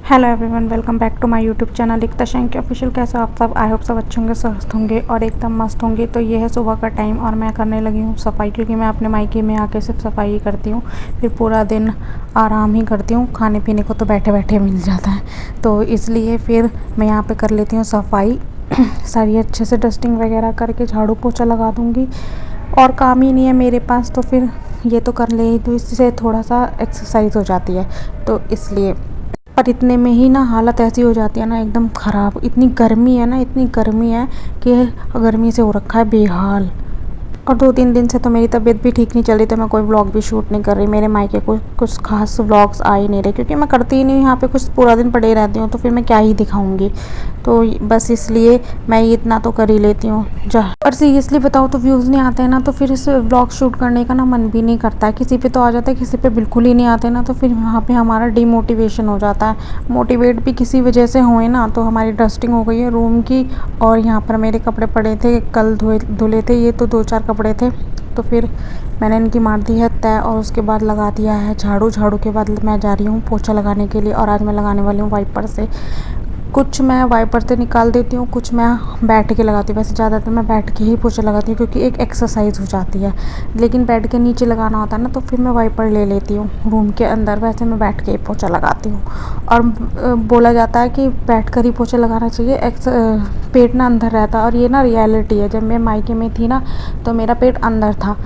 Hello everyone, welcome back to my YouTube channel Ekta Shanky official. कैसे हो आप सब? आई होप सब अच्छे होंगे, स्वस्थ होंगे और एकदम मस्त होंगे। तो ये है सुबह का टाइम और मैं करने लगी हूँ सफाई, क्योंकि मैं अपने मायके में आके सिर्फ सफाई ही करती हूँ। फिर पूरा दिन आराम ही करती हूँ, खाने पीने को तो बैठे बैठे मिल जाता है, तो इसलिए फिर मैं यहाँ पर कर लेती हूँ सफाई। सारी अच्छे से डस्टिंग वगैरह करके झाड़ू पोछा लगा दूँगी। और काम ही नहीं है मेरे पास, तो फिर ये तो कर ले, तो इससे थोड़ा सा एक्सरसाइज हो जाती है, तो इसलिए। पर इतने में ही ना हालत ऐसी हो जाती है ना, एकदम ख़राब। इतनी गर्मी है ना, इतनी गर्मी है कि गर्मी से हो रखा है बेहाल। और 2-3 दिन से तो मेरी तबीयत भी ठीक नहीं चल रही, तो मैं कोई व्लॉग भी शूट नहीं कर रही। मेरे मायके को कुछ खास व्लॉग्स आ ही नहीं रहे, क्योंकि मैं करती ही नहीं, यहाँ पे कुछ पूरा दिन पड़े रहती हूँ, तो फिर मैं क्या ही दिखाऊंगी। तो बस इसलिए मैं ये इतना तो कर ही लेती हूँ। और सीरियसली बताओ तो व्यूज़ नहीं आते हैं ना, तो फिर इस व्लॉग शूट करने का ना मन भी नहीं करता है। किसी पे तो आ जाता है, किसी पे बिल्कुल ही नहीं आते ना, तो फिर वहाँ पे हमारा डिमोटिवेशन हो जाता है। मोटिवेट भी किसी वजह से हुए ना, तो हमारी डस्टिंग हो गई है रूम की। और यहाँ पर मेरे कपड़े पड़े थे, कल धुले थे, ये तो 2-4 कपड़े थे, तो फिर मैंने इनकी मार दी है तय। और उसके बाद लगा दिया है झाड़ू। झाड़ू के बाद मैं जा रही हूँ पोछा लगाने के लिए, और आज मैं लगाने वाली हूँ वाइपर से। कुछ मैं वाइपर से निकाल देती हूँ, कुछ मैं बैठ के लगाती हूँ। वैसे ज़्यादातर मैं बैठ के ही पोछा लगाती हूँ, क्योंकि एक एक्सरसाइज हो जाती है। लेकिन बेड के नीचे लगाना होता है ना, तो फिर मैं वाइपर ले लेती हूँ रूम के अंदर। वैसे मैं बैठ के ही पोछा लगाती हूँ। और बोला जाता है कि बैठ कर ही पोछा लगाना चाहिए, पेट ना अंदर रहता है। और ये ना रियलिटी है। जब मैं मायके में थी ना, तो मेरा पेट अंदर था।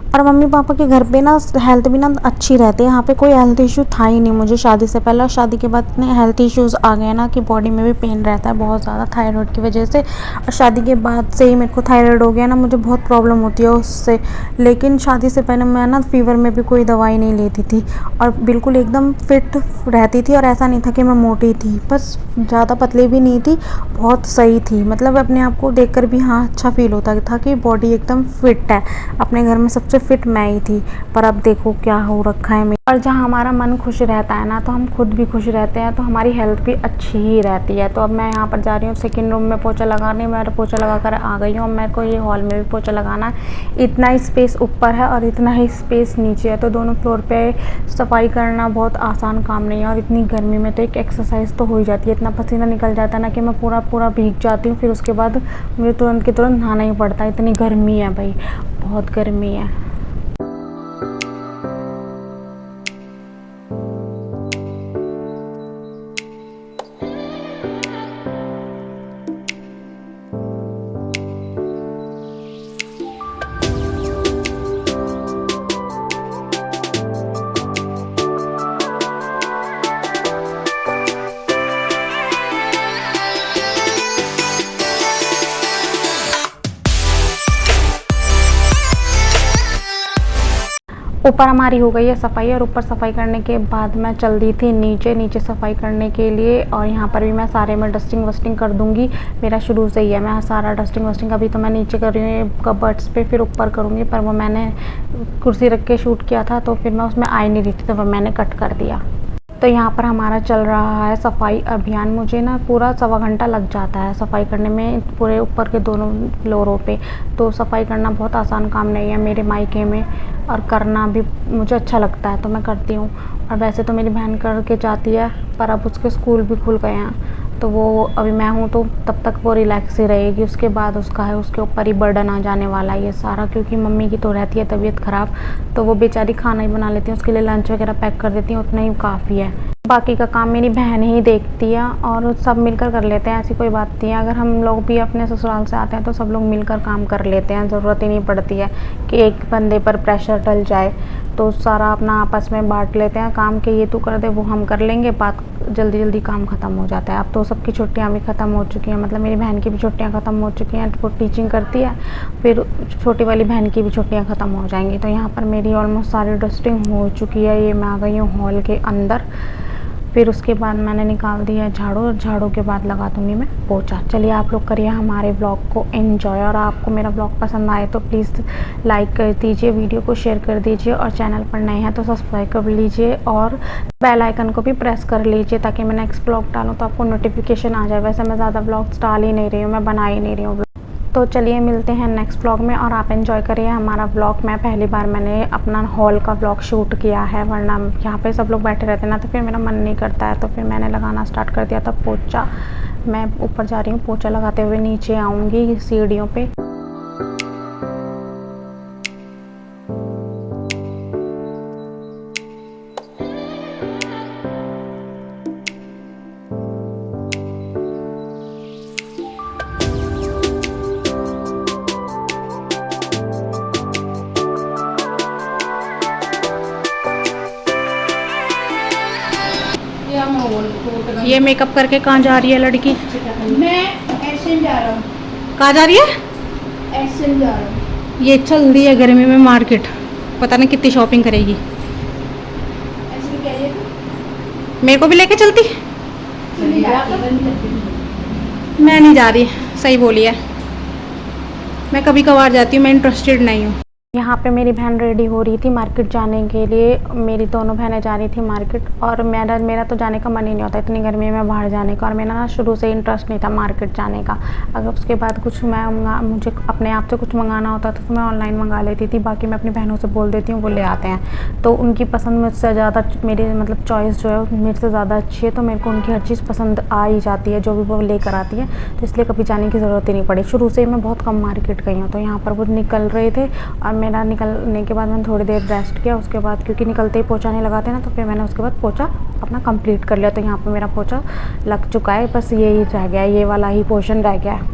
और मम्मी पापा के घर पे ना हेल्थ भी ना अच्छी रहती है। यहाँ पे कोई हेल्थ इशू था ही नहीं मुझे शादी से पहले। और शादी के बाद इतने हेल्थ इश्यूज़ आ गए ना कि बॉडी में भी पेन रहता है बहुत ज़्यादा, थायराइड की वजह से। और शादी के बाद से ही मेरे को थायराइड हो गया ना, मुझे बहुत प्रॉब्लम होती है उससे। लेकिन शादी से पहले मैं ना फीवर में भी कोई दवाई नहीं लेती थी, और बिल्कुल एकदम फिट रहती थी। और ऐसा नहीं था कि मैं मोटी थी, बस ज़्यादा पतली भी नहीं थी, बहुत सही थी। मतलब अपने आप को देख कर भी हाँ अच्छा फील होता था कि बॉडी एकदम फिट है। अपने घर में सबसे फिट मैं ही थी। पर अब देखो क्या हो रखा है। और जहाँ हमारा मन खुश रहता है ना, तो हम खुद भी खुश रहते हैं, तो हमारी हेल्थ भी अच्छी ही रहती है। तो अब मैं यहाँ पर जा रही हूँ सेकंड रूम में पोछा लगाने। मैं पोछा लगा कर आ गई हूँ। मेरे को ये हॉल में भी पोछा लगाना है। इतना ही स्पेस ऊपर है और इतना ही स्पेस नीचे है, तो दोनों फ्लोर पे सफाई करना बहुत आसान काम नहीं है। और इतनी गर्मी में तो एक एक्सरसाइज तो हो ही जाती है। इतना पसीना निकल जाता है ना कि मैं पूरा भीग जाती हूँ। फिर उसके बाद मुझे तुरंत के तुरंत नहाना ही पड़ता है। इतनी गर्मी है भाई, बहुत गर्मी है। ऊपर हमारी हो गई है सफाई, और ऊपर सफाई करने के बाद मैं चल दी थी नीचे सफाई करने के लिए। और यहाँ पर भी मैं सारे में डस्टिंग वस्टिंग कर दूँगी। मेरा शुरू से ही है, मैं सारा डस्टिंग वस्टिंग अभी तो मैं नीचे कर रही हूँ कबर्ड्स पे, फिर ऊपर करूँगी। पर वो मैंने कुर्सी रख के शूट किया था, तो फिर मैं उसमें आ ही नहीं रही थी, तो वो मैंने कट कर दिया। तो यहाँ पर हमारा चल रहा है सफाई अभियान। मुझे ना पूरा 1.25 घंटा लग जाता है सफाई करने में, पूरे ऊपर के दोनों फ्लोरों पे। तो सफाई करना बहुत आसान काम नहीं है मेरे मायके में, और करना भी मुझे अच्छा लगता है, तो मैं करती हूँ। और वैसे तो मेरी बहन करके जाती है, पर अब उसके स्कूल भी खुल गए हैं, तो वो अभी मैं हूँ तो तब तक वो रिलैक्स ही रहेगी। उसके बाद उसका है, उसके ऊपर ही बर्डन आ जाने वाला है ये सारा, क्योंकि मम्मी की तो रहती है तबीयत ख़राब, तो वो बेचारी खाना ही बना लेती है, उसके लिए लंच वगैरह पैक कर देती हैं, उतना ही काफ़ी है। बाकी का काम मेरी बहन ही देखती है, और सब मिलकर कर लेते हैं, ऐसी कोई बात नहीं है। अगर हम लोग भी अपने ससुराल से आते हैं तो सब लोग मिलकर काम कर लेते हैं। ज़रूरत ही नहीं पड़ती है कि एक बंदे पर प्रेशर डल जाए, तो सारा अपना आपस में बांट लेते हैं काम के, ये तू कर दे वो हम कर लेंगे, बात जल्दी काम ख़त्म हो जाता है। अब तो सबकी छुट्टियां भी ख़त्म हो चुकी हैं, मतलब मेरी बहन की भी छुट्टियां ख़त्म हो चुकी हैं, वो टीचिंग करती है, फिर छोटी वाली बहन की भी छुट्टियां ख़त्म हो जाएंगी। तो यहाँ पर मेरी ऑलमोस्ट सारी डस्टिंग हो चुकी है। ये मैं आ गई हूँ हॉल के अंदर। फिर उसके बाद मैंने निकाल दिया झाड़ू, और झाड़ू के बाद लगा दूँगी मैं पोछा। चलिए आप लोग करिए हमारे ब्लॉग को एंजॉय, और आपको मेरा ब्लॉग पसंद आए तो प्लीज़ लाइक कर दीजिए, वीडियो को शेयर कर दीजिए, और चैनल पर नए हैं तो सब्सक्राइब कर लीजिए, और बेल आइकन को भी प्रेस कर लीजिए, ताकि मैं नेक्स्ट ब्लॉग डालूँ तो आपको नोटिफिकेशन आ जाए। वैसे मैं ज़्यादा ब्लॉग्स डाल ही नहीं रही हूँ, मैं बना ही नहीं रही हूँ। तो चलिए मिलते हैं नेक्स्ट व्लॉग में और आप एंजॉय करिए हमारा व्लॉग। मैं पहली बार मैंने अपना हॉल का व्लॉग शूट किया है, वरना यहाँ पे सब लोग बैठे रहते हैं ना, तो फिर मेरा मन नहीं करता है। तो फिर मैंने लगाना स्टार्ट कर दिया था पोछा। मैं ऊपर जा रही हूँ, पोछा लगाते हुए नीचे आऊँगी सीढ़ियों पे। ये मेकअप करके कहाँ जा रही है लड़की? मैं एसएन जा रहा हूँ। कहाँ जा रही है? एसएन जा रहा हूँ। ये चल रही है गर्मी में मार्केट, पता नहीं कितनी शॉपिंग करेगी। ऐसे कह रही है मेरे को भी लेके चलती? मैं नहीं जा रही, सही बोली है। मैं कभी कभार जाती हूँ, मैं इंटरेस्टेड नहीं हूँ। यहाँ पे मेरी बहन रेडी हो रही थी मार्केट जाने के लिए। मेरी दोनों बहनें जा रही थी मार्केट और मेरा तो जाने का मन ही नहीं होता इतनी गर्मी में बाहर जाने का। और मेरा ना शुरू से इंटरेस्ट नहीं था मार्केट जाने का। अगर उसके बाद कुछ मुझे अपने आप से कुछ मंगाना होता था तो मैं ऑनलाइन मंगा लेती थी। बाकी मैं अपनी बहनों से बोल देती हूँ, वो ले आते हैं। तो उनकी पसंद मुझसे ज़्यादा, मेरी मतलब चॉइस जो है मेरे से ज़्यादा अच्छी है, तो मेरे को उनकी हर चीज़ पसंद आ ही जाती है, जो भी वो लेकर आती है। तो इसलिए कभी जाने की ज़रूरत ही नहीं पड़ी। शुरू से ही मैं बहुत कम मार्केट गई हूँ। तो यहाँ पर वो निकल रहे थे और मेरा निकलने के बाद मैंने थोड़ी देर रेस्ट किया। उसके बाद क्योंकि निकलते ही पोछा नहीं लगाते ना, तो फिर मैंने उसके बाद पोछा अपना कंप्लीट कर लिया। तो यहाँ पर मेरा पोछा लग चुका है, बस यही रह गया, ये वाला ही पोर्शन रह गया है।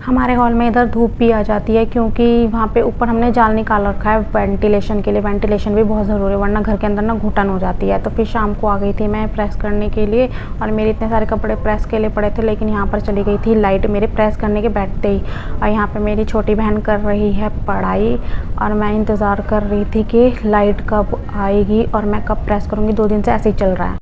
हमारे हॉल में इधर धूप भी आ जाती है क्योंकि वहाँ पे ऊपर हमने जाल निकाल रखा है वेंटिलेशन के लिए। वेंटिलेशन भी बहुत ज़रूरी है, वरना घर के अंदर ना घुटन हो जाती है। तो फिर शाम को आ गई थी मैं प्रेस करने के लिए और मेरे इतने सारे कपड़े प्रेस के लिए पड़े थे, लेकिन यहाँ पर चली गई थी लाइट मेरे प्रेस करने के बैठते ही। और यहाँ पर मेरी छोटी बहन कर रही है पढ़ाई और मैं इंतज़ार कर रही थी कि लाइट कब आएगी और मैं कब प्रेस करूँगी। 2 दिन से ऐसे ही चल रहा है।